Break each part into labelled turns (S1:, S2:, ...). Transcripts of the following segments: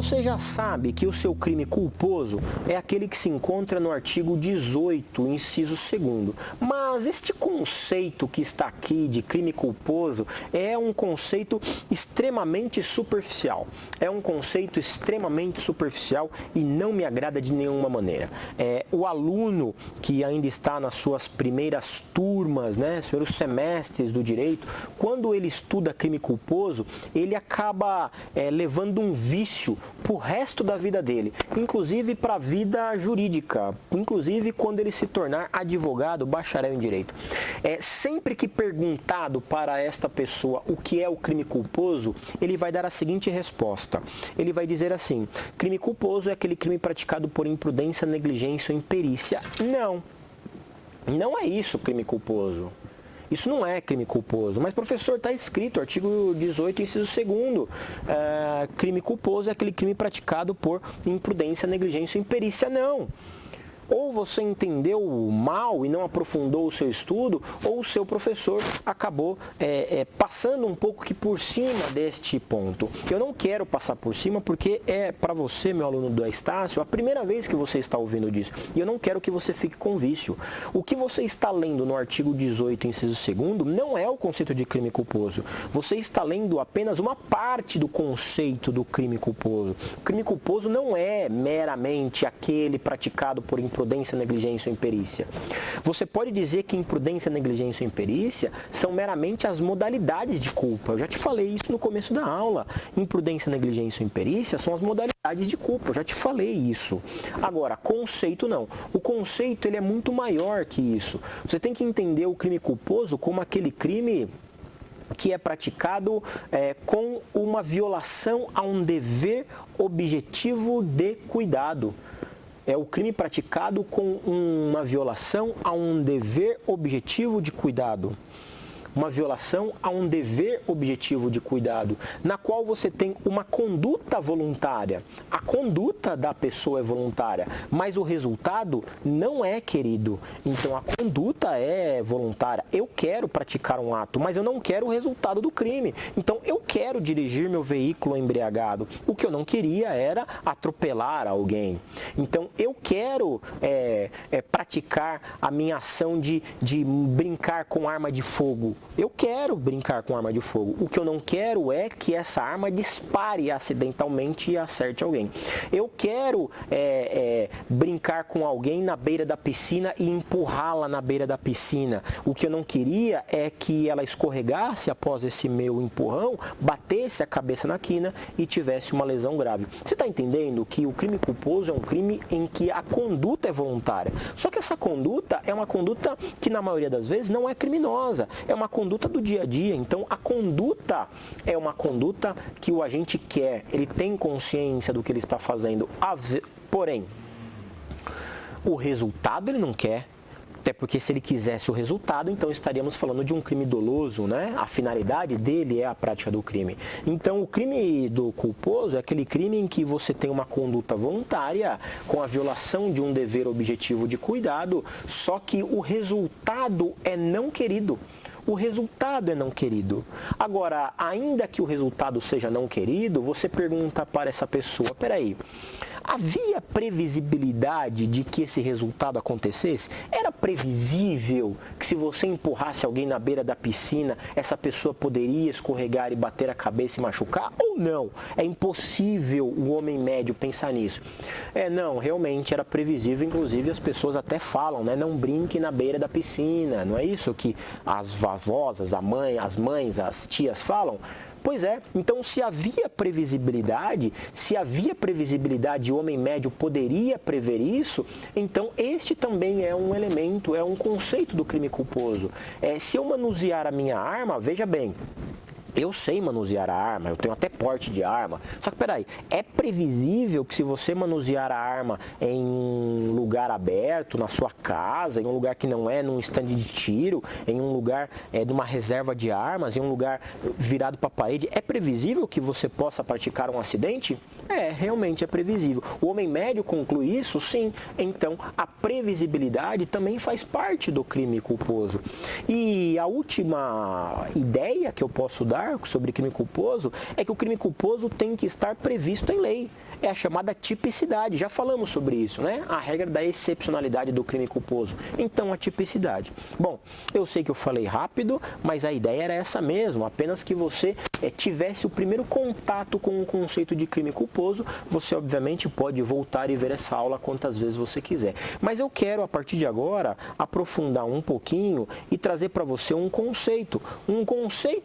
S1: você já sabe que o seu crime culposo é aquele que se encontra no artigo 18, inciso 2º. Mas este conceito que está aqui de crime culposo é um conceito extremamente superficial. É um conceito extremamente superficial e não me agrada de nenhuma maneira. O aluno que ainda está nas suas primeiras turmas, né, primeiros semestres do direito, quando ele estuda crime culposo, ele acaba levando um vício para o resto da vida dele, inclusive para a vida jurídica, inclusive quando ele se tornar advogado, bacharel em direito. Sempre que perguntado para esta pessoa o que é o crime culposo, ele vai dar a seguinte resposta. Ele vai dizer assim: crime culposo é aquele crime praticado por imprudência, negligência ou imperícia. Não é isso crime culposo. Isso não é crime culposo. Mas, professor, está escrito, artigo 18, inciso 2º. Crime culposo é aquele crime praticado por imprudência, negligência ou imperícia. Não. Ou você entendeu mal e não aprofundou o seu estudo, ou o seu professor acabou passando um pouco que por cima deste ponto. Eu não quero passar por cima porque é para você, meu aluno do Estácio, a primeira vez que você está ouvindo disso. E eu não quero que você fique com vício. O que você está lendo no artigo 18, inciso 2º, não é o conceito de crime culposo. Você está lendo apenas uma parte do conceito do crime culposo. O crime culposo não é meramente aquele praticado por imprudência, negligência ou imperícia. Você pode dizer que imprudência, negligência ou imperícia são meramente as modalidades de culpa. Eu já te falei isso no começo da aula. Imprudência, negligência ou imperícia são as modalidades de culpa. Eu já te falei isso. Agora, conceito não. O conceito ele é muito maior que isso. Você tem que entender o crime culposo como aquele crime que é praticado com uma violação a um dever objetivo de cuidado. É o crime praticado com uma violação a um dever objetivo de cuidado. Uma violação a um dever objetivo de cuidado, na qual você tem uma conduta voluntária. A conduta da pessoa é voluntária, mas o resultado não é, querido. Então a conduta é voluntária. Eu quero praticar um ato, mas eu não quero o resultado do crime. Então eu quero dirigir meu veículo embriagado. O que eu não queria era atropelar alguém. Então eu quero praticar a minha ação de brincar com arma de fogo. Eu quero brincar com arma de fogo. O que eu não quero é que essa arma dispare acidentalmente e acerte alguém. Eu quero brincar com alguém na beira da piscina e empurrá-la na beira da piscina. O que eu não queria é que ela escorregasse após esse meu empurrão, batesse a cabeça na quina e tivesse uma lesão grave. Você está entendendo que o crime culposo é um crime em que a conduta é voluntária. Só que essa conduta é uma conduta que na maioria das vezes não é criminosa. É uma conduta do dia a dia. Então a conduta é uma conduta que o agente quer, ele tem consciência do que ele está fazendo, porém o resultado ele não quer. Até porque se ele quisesse o resultado, então estaríamos falando de um crime doloso, né? A finalidade dele é a prática do crime. Então o crime do culposo é aquele crime em que você tem uma conduta voluntária com a violação de um dever objetivo de cuidado, só que o resultado é não querido. O resultado é não querido. Agora, ainda que o resultado seja não querido, você pergunta para essa pessoa, peraí, havia previsibilidade de que esse resultado acontecesse? Era previsível que se você empurrasse alguém na beira da piscina, essa pessoa poderia escorregar e bater a cabeça e machucar? Ou não? É impossível o homem médio pensar nisso. Não, realmente era previsível, inclusive as pessoas até falam, né? Não brinque na beira da piscina, não é isso que as avós, as mães, as tias falam? Pois é, então se havia previsibilidade e o homem médio poderia prever isso, então este também é um elemento, é um conceito do crime culposo. Se eu manusear a minha arma, veja bem, eu sei manusear a arma, eu tenho até porte de arma. Só que, peraí, é previsível que se você manusear a arma em um lugar aberto, na sua casa, em um lugar que não é num estande de tiro, em um lugar de uma reserva de armas, em um lugar virado para a parede, é previsível que você possa praticar um acidente? Realmente é previsível. O homem médio conclui isso? Sim. Então, a previsibilidade também faz parte do crime culposo. E a última ideia que eu posso dar sobre crime culposo é que o crime culposo tem que estar previsto em lei. é a chamada tipicidade. Já falamos sobre isso, né? A regra da excepcionalidade do crime culposo. Então, a tipicidade. Bom, eu sei que eu falei rápido, mas a ideia era essa mesmo, apenas que você tivesse o primeiro contato com o conceito de crime culposo. Você, obviamente, pode voltar e ver essa aula quantas vezes você quiser. Mas eu quero, a partir de agora, aprofundar um pouquinho e trazer para você um conceito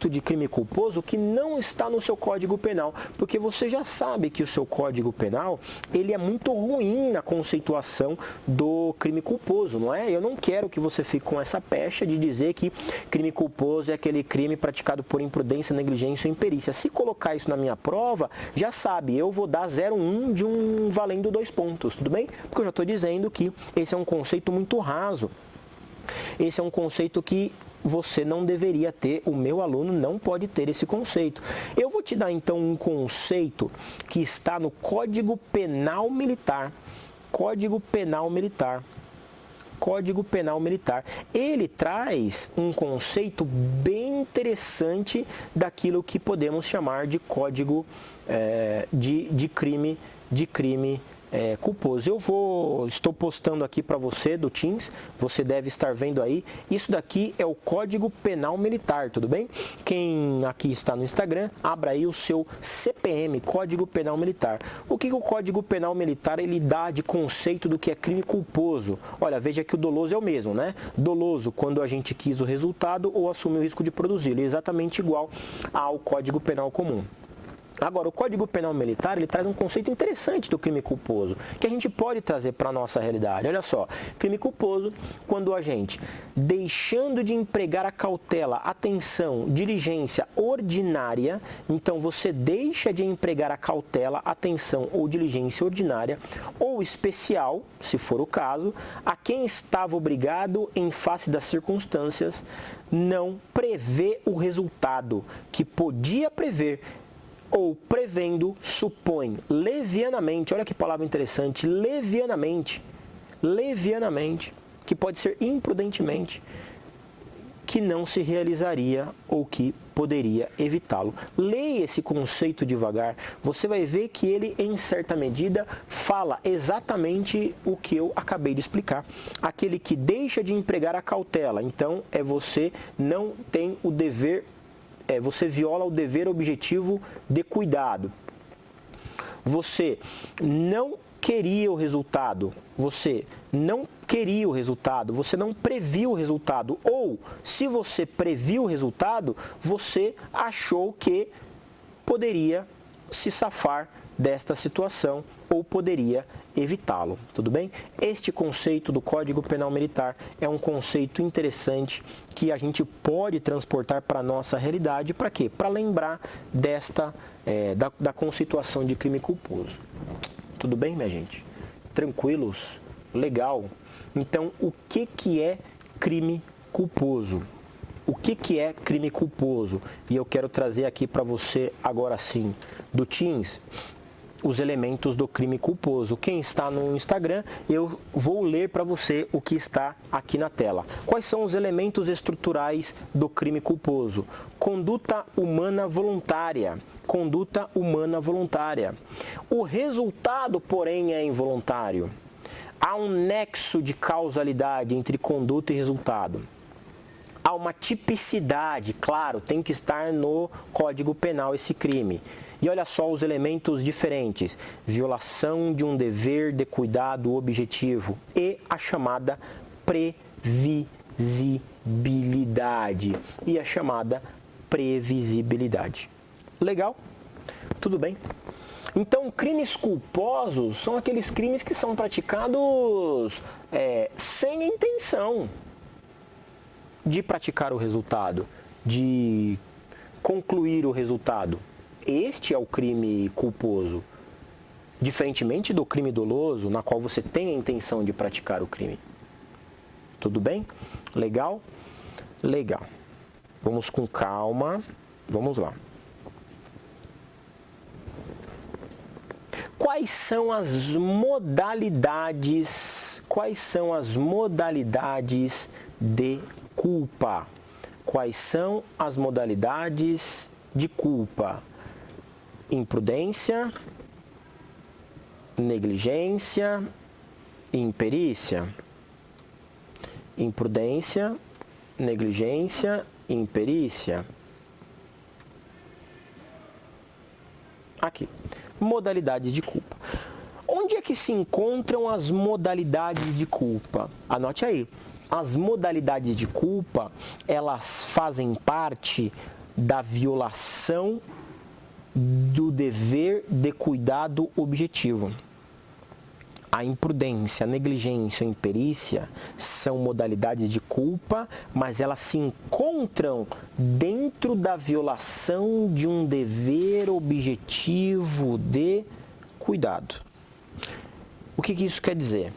S1: de crime culposo que não está no seu Código Penal, porque você já sabe que o seu Código Penal, ele é muito ruim na conceituação do crime culposo, não é? Eu não quero que você fique com essa pecha de dizer que crime culposo é aquele crime praticado por imprudência, negligência ou imperícia. Se colocar isso na minha prova, já sabe, eu vou dar 0,1 de um valendo 2 pontos, tudo bem? Porque eu já estou dizendo que esse é um conceito muito raso. Esse é um conceito que você não deveria ter, o meu aluno não pode ter esse conceito. Eu vou te dar então um conceito que está no Código Penal Militar. Código Penal Militar. Código Penal Militar. Ele traz um conceito bem interessante daquilo que podemos chamar de código de crime culposo. Estou postando aqui para você do Teams, você deve estar vendo aí. Isso daqui é o Código Penal Militar, tudo bem? Quem aqui está no Instagram, abra aí o seu CPM, Código Penal Militar. O que o Código Penal Militar ele dá de conceito do que é crime culposo? Olha, veja que o doloso é o mesmo, né? Doloso quando a gente quis o resultado ou assumiu o risco de produzi-lo, é exatamente igual ao Código Penal comum. Agora, o Código Penal Militar, ele traz um conceito interessante do crime culposo, que a gente pode trazer para a nossa realidade. Olha só, crime culposo, quando a gente, deixando de empregar a cautela, atenção, diligência ordinária, então você deixa de empregar a cautela, atenção ou diligência ordinária, ou especial, se for o caso, a quem estava obrigado em face das circunstâncias, não prevê o resultado que podia prever, ou prevendo, supõe levianamente, olha que palavra interessante, levianamente, que pode ser imprudentemente, que não se realizaria ou que poderia evitá-lo. Leia esse conceito devagar, você vai ver que ele, em certa medida, fala exatamente o que eu acabei de explicar. Aquele que deixa de empregar a cautela, então, você não tem o dever, você viola o dever objetivo de cuidado. Você não queria o resultado, você não previu o resultado, ou se você previu o resultado, você achou que poderia se safar desta situação ou poderia evitá-lo, tudo bem? Este conceito do Código Penal Militar é um conceito interessante que a gente pode transportar para a nossa realidade, para quê? Para lembrar da conceituação de crime culposo. Tudo bem, minha gente? Tranquilos? Legal? Então, o que é crime culposo? O que é crime culposo? E eu quero trazer aqui para você agora sim, do Teams, os elementos do crime culposo. Quem está no Instagram, eu vou ler para você o que está aqui na tela. Quais são os elementos estruturais do crime culposo? Conduta humana voluntária. Conduta humana voluntária. O resultado, porém, é involuntário. Há um nexo de causalidade entre conduta e resultado. Há uma tipicidade, claro, tem que estar no Código Penal esse crime. E olha só os elementos diferentes. Violação de um dever de cuidado objetivo e a chamada previsibilidade. Legal? Tudo bem? Então, crimes culposos são aqueles crimes que são praticados sem a intenção de praticar o resultado, de concluir o resultado. Este é o crime culposo, diferentemente do crime doloso, na qual você tem a intenção de praticar o crime. Tudo bem? Legal? Legal. Vamos com calma. Vamos lá. Quais são as modalidades de culpa? Quais são as modalidades de culpa? Imprudência, negligência, imperícia. Imprudência, negligência, imperícia. Aqui, modalidades de culpa. Onde é que se encontram as modalidades de culpa? Anote aí. As modalidades de culpa, elas fazem parte da violação do dever de cuidado objetivo. A imprudência, a negligência ou imperícia são modalidades de culpa, mas elas se encontram dentro da violação de um dever objetivo de cuidado. O que isso quer dizer?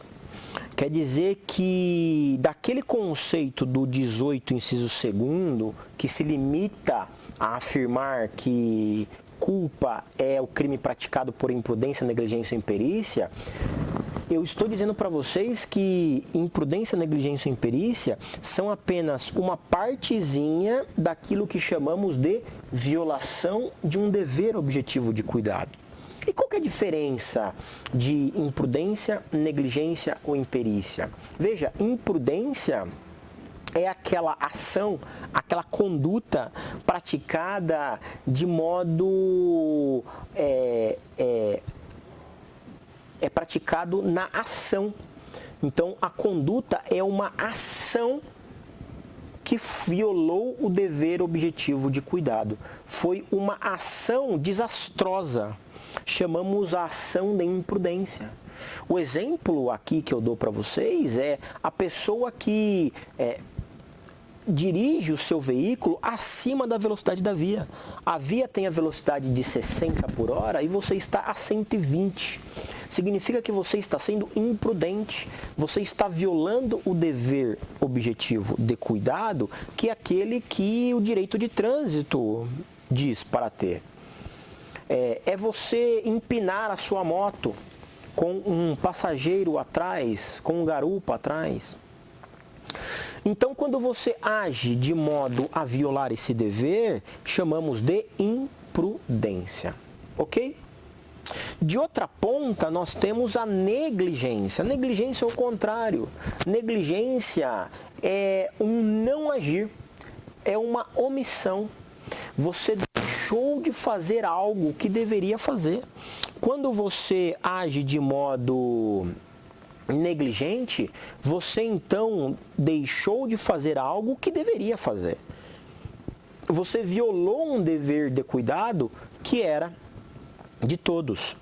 S1: Quer dizer que daquele conceito do 18, inciso 2º, que se limita a afirmar que culpa é o crime praticado por imprudência, negligência ou imperícia, eu estou dizendo para vocês que imprudência, negligência ou imperícia são apenas uma partezinha daquilo que chamamos de violação de um dever objetivo de cuidado. E qual que é a diferença de imprudência, negligência ou imperícia? Veja, imprudência é aquela ação, aquela conduta praticada de modo... é praticado na ação. Então, a conduta é uma ação que violou o dever objetivo de cuidado. Foi uma ação desastrosa. Chamamos a ação de imprudência. O exemplo aqui que eu dou para vocês é a pessoa que dirige o seu veículo acima da velocidade da via. A via tem a velocidade de 60 por hora e você está a 120. Significa que você está sendo imprudente. Você está violando o dever objetivo de cuidado, que é aquele que o direito de trânsito diz para ter. É você empinar a sua moto com um passageiro atrás, com um garupa atrás. Então, quando você age de modo a violar esse dever, chamamos de imprudência, ok? De outra ponta, nós temos a negligência. A negligência é o contrário. Negligência é um não agir, é uma omissão. Você deixou de fazer algo que deveria fazer. Quando você age de modo negligente, você então deixou de fazer algo que deveria fazer. Você violou um dever de cuidado que era de todos.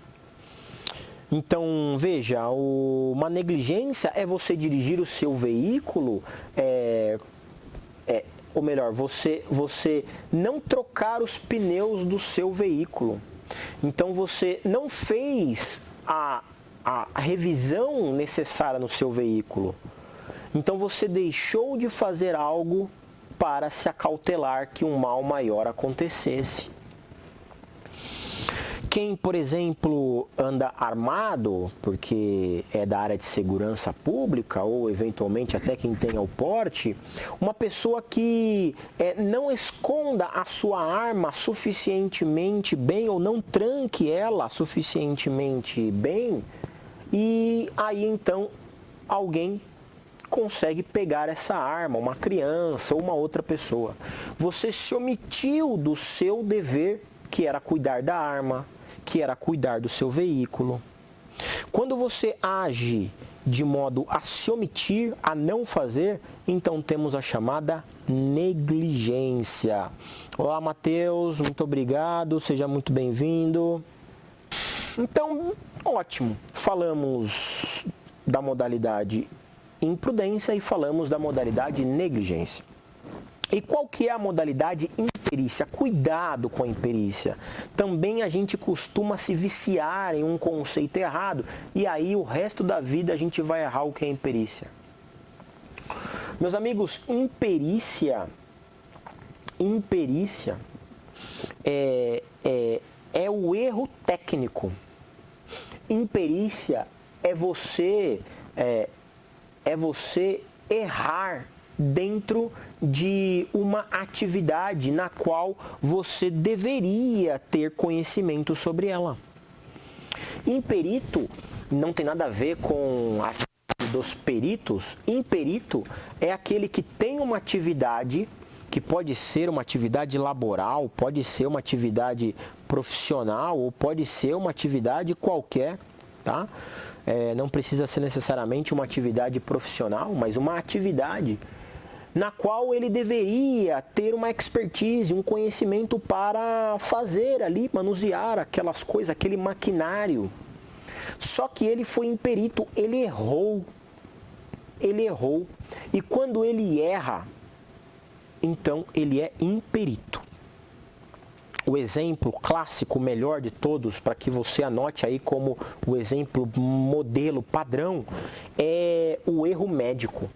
S1: Então, veja, uma negligência é você dirigir o seu veículo, ou melhor, você não trocar os pneus do seu veículo. Então, você não fez a revisão necessária no seu veículo. Então, você deixou de fazer algo para se acautelar que um mal maior acontecesse. Quem, por exemplo, anda armado, porque é da área de segurança pública, ou eventualmente até quem tenha o porte, uma pessoa que não esconda a sua arma suficientemente bem, ou não tranque ela suficientemente bem, e aí então alguém consegue pegar essa arma, uma criança ou uma outra pessoa. Você se omitiu do seu dever, que era cuidar da arma, que era cuidar do seu veículo. Quando você age de modo a se omitir, a não fazer, então temos a chamada negligência. Olá, Matheus, muito obrigado, seja muito bem-vindo. Então, ótimo, falamos da modalidade imprudência e falamos da modalidade negligência. E qual que é a modalidade imperícia? Cuidado com a imperícia. Também a gente costuma se viciar em um conceito errado e aí o resto da vida a gente vai errar o que é imperícia. Meus amigos, imperícia é o erro técnico. Imperícia é você errar dentro de uma atividade na qual você deveria ter conhecimento sobre ela. Imperito não tem nada a ver com a atividade dos peritos. Imperito é aquele que tem uma atividade que pode ser uma atividade laboral, pode ser uma atividade profissional ou pode ser uma atividade qualquer, tá? Não precisa ser necessariamente uma atividade profissional, mas uma atividade na qual ele deveria ter uma expertise, um conhecimento para fazer ali, manusear aquelas coisas, aquele maquinário. Só que ele foi imperito, ele errou. Ele errou. E quando ele erra, então ele é imperito. O exemplo clássico, melhor de todos, para que você anote aí como o exemplo modelo padrão, é o erro médico.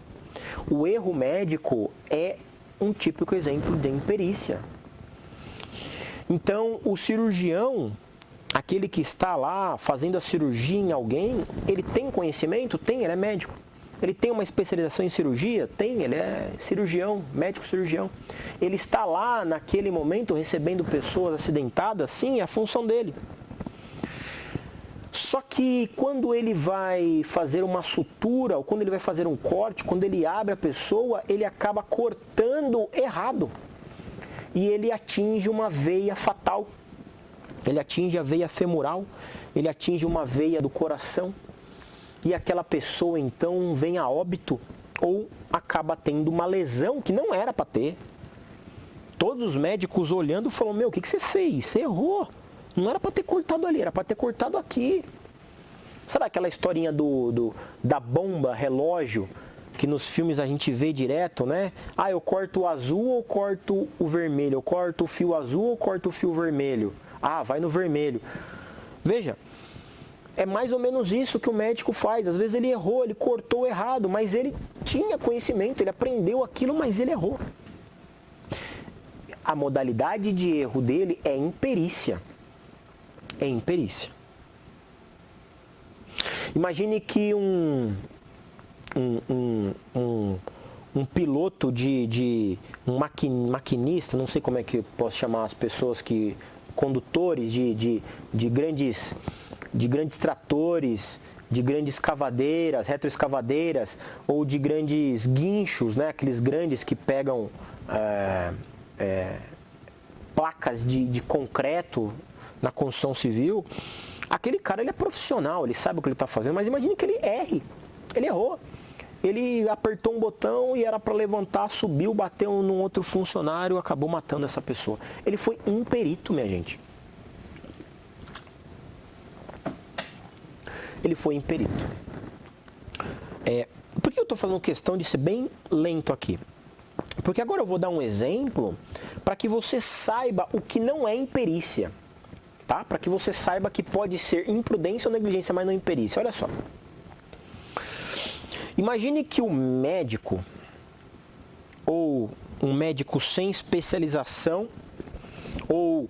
S1: O erro médico é um típico exemplo de imperícia. Então, o cirurgião, aquele que está lá fazendo a cirurgia em alguém, ele tem conhecimento? Tem, ele é médico. Ele tem uma especialização em cirurgia? Tem, ele é cirurgião, médico cirurgião. Ele está lá naquele momento recebendo pessoas acidentadas? Sim, é a função dele. Só que quando ele vai fazer uma sutura, ou quando ele vai fazer um corte, quando ele abre a pessoa, ele acaba cortando errado. E ele atinge uma veia fatal. Ele atinge a veia femoral, ele atinge uma veia do coração. E aquela pessoa então vem a óbito ou acaba tendo uma lesão que não era para ter. Todos os médicos olhando falam, meu, o que você fez? Você errou. Não era para ter cortado ali, era para ter cortado aqui. Sabe aquela historinha da bomba relógio que nos filmes a gente vê direto, né? Ah, eu corto o azul ou corto o vermelho? Eu corto o fio azul ou corto o fio vermelho? Ah, vai no vermelho. Veja, é mais ou menos isso que o médico faz. Às vezes ele errou, ele cortou errado, mas ele tinha conhecimento, ele aprendeu aquilo, mas ele errou. A modalidade de erro dele é imperícia. É imperícia. Imagine que um piloto um maquinista, não sei como é que eu posso chamar as pessoas condutores de grandes tratores, de grandes escavadeiras, retroescavadeiras, ou de grandes guinchos, né? Aqueles grandes que pegam placas de concreto na construção civil. Aquele cara, ele é profissional, ele sabe o que ele está fazendo, mas imagine que ele erre. Ele errou. Ele apertou um botão e era para levantar, subiu, bateu num outro funcionário, acabou matando essa pessoa. Ele foi imperito, minha gente. Ele foi imperito. Por que eu estou fazendo questão de ser bem lento aqui? Porque agora eu vou dar um exemplo para que você saiba o que não é imperícia. Tá? Para que você saiba que pode ser imprudência ou negligência, mas não imperícia. Olha só. Imagine que o médico, ou um médico sem especialização, ou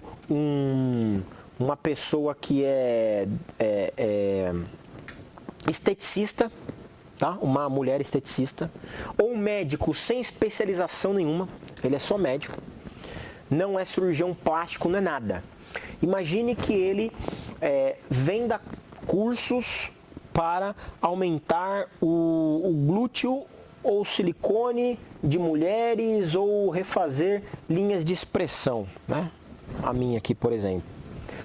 S1: uma pessoa que é esteticista, tá? Uma mulher esteticista, ou um médico sem especialização nenhuma, ele é só médico, não é cirurgião plástico, não é nada. Imagine que ele venda cursos para aumentar o glúteo ou silicone de mulheres ou refazer linhas de expressão, né? A minha aqui, por exemplo.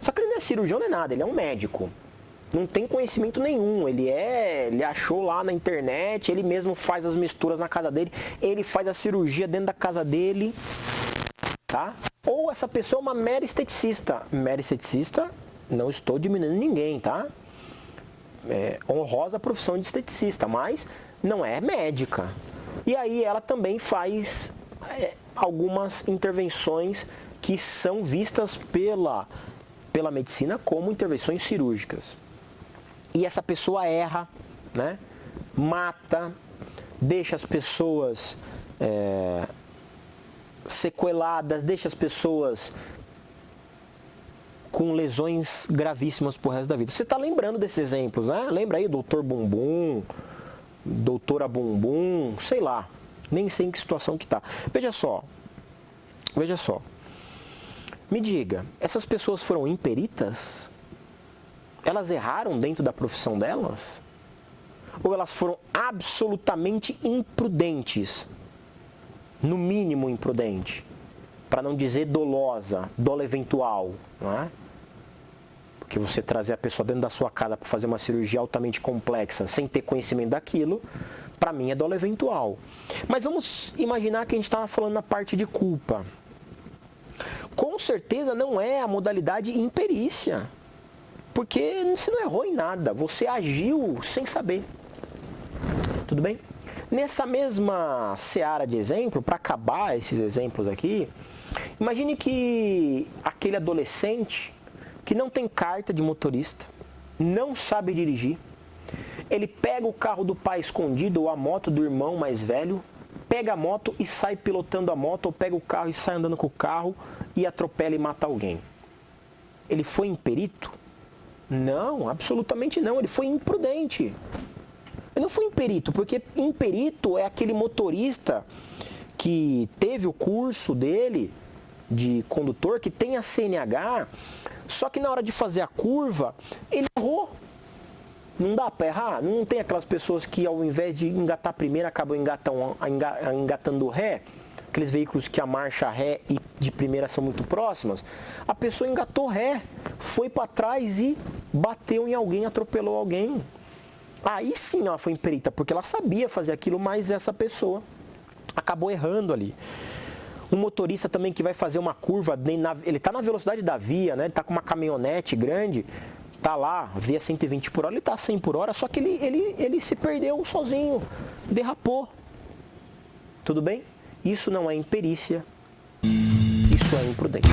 S1: Só que ele não é cirurgião nem nada, ele é um médico. Não tem conhecimento nenhum, ele achou lá na internet, ele mesmo faz as misturas na casa dele, ele faz a cirurgia dentro da casa dele, tá? Ou essa pessoa é uma mera esteticista. Mera esteticista, não estou diminuindo ninguém, tá? É honrosa a profissão de esteticista, mas não é médica. E aí ela também faz algumas intervenções que são vistas pela medicina como intervenções cirúrgicas. E essa pessoa erra, né? Mata, deixa as pessoas sequeladas, deixa as pessoas com lesões gravíssimas pro resto da vida. Você está lembrando desses exemplos, né? Lembra aí, doutor Bumbum, doutora Bumbum, sei lá. Nem sei em que situação que tá. Veja só. Me diga, essas pessoas foram imperitas? Elas erraram dentro da profissão delas? Ou elas foram absolutamente imprudentes? No mínimo imprudente. Para não dizer dolosa, dolo eventual, não é? Porque você trazer a pessoa dentro da sua casa para fazer uma cirurgia altamente complexa, sem ter conhecimento daquilo, para mim é dolo eventual. Mas vamos imaginar que a gente estava falando na parte de culpa. Com certeza não é a modalidade imperícia. Porque você não errou em nada, você agiu sem saber. Tudo bem? Nessa mesma seara de exemplo, para acabar esses exemplos aqui, imagine que aquele adolescente que não tem carta de motorista, não sabe dirigir, ele pega o carro do pai escondido ou a moto do irmão mais velho, pega a moto e sai pilotando a moto, ou pega o carro e sai andando com o carro e atropela e mata alguém. Ele foi imperito? Não, absolutamente não, ele foi imprudente. Ele não foi imperito, porque imperito é aquele motorista que teve o curso dele de condutor, que tem a CNH, só que na hora de fazer a curva, ele errou. Não dá para errar? Não tem aquelas pessoas que ao invés de engatar primeiro, acabam engatando ré? Aqueles veículos que a marcha ré e de primeira são muito próximas. A pessoa engatou ré, foi para trás e bateu em alguém, atropelou alguém. Aí sim ela foi imperita, porque ela sabia fazer aquilo, mas essa pessoa acabou errando ali. Um motorista também que vai fazer uma curva, ele está na velocidade da via, né? Ele está com uma caminhonete grande, está lá, via 120 por hora, ele está a 100 por hora, só que ele se perdeu sozinho, derrapou. Tudo bem? Isso não é imperícia, isso é imprudência.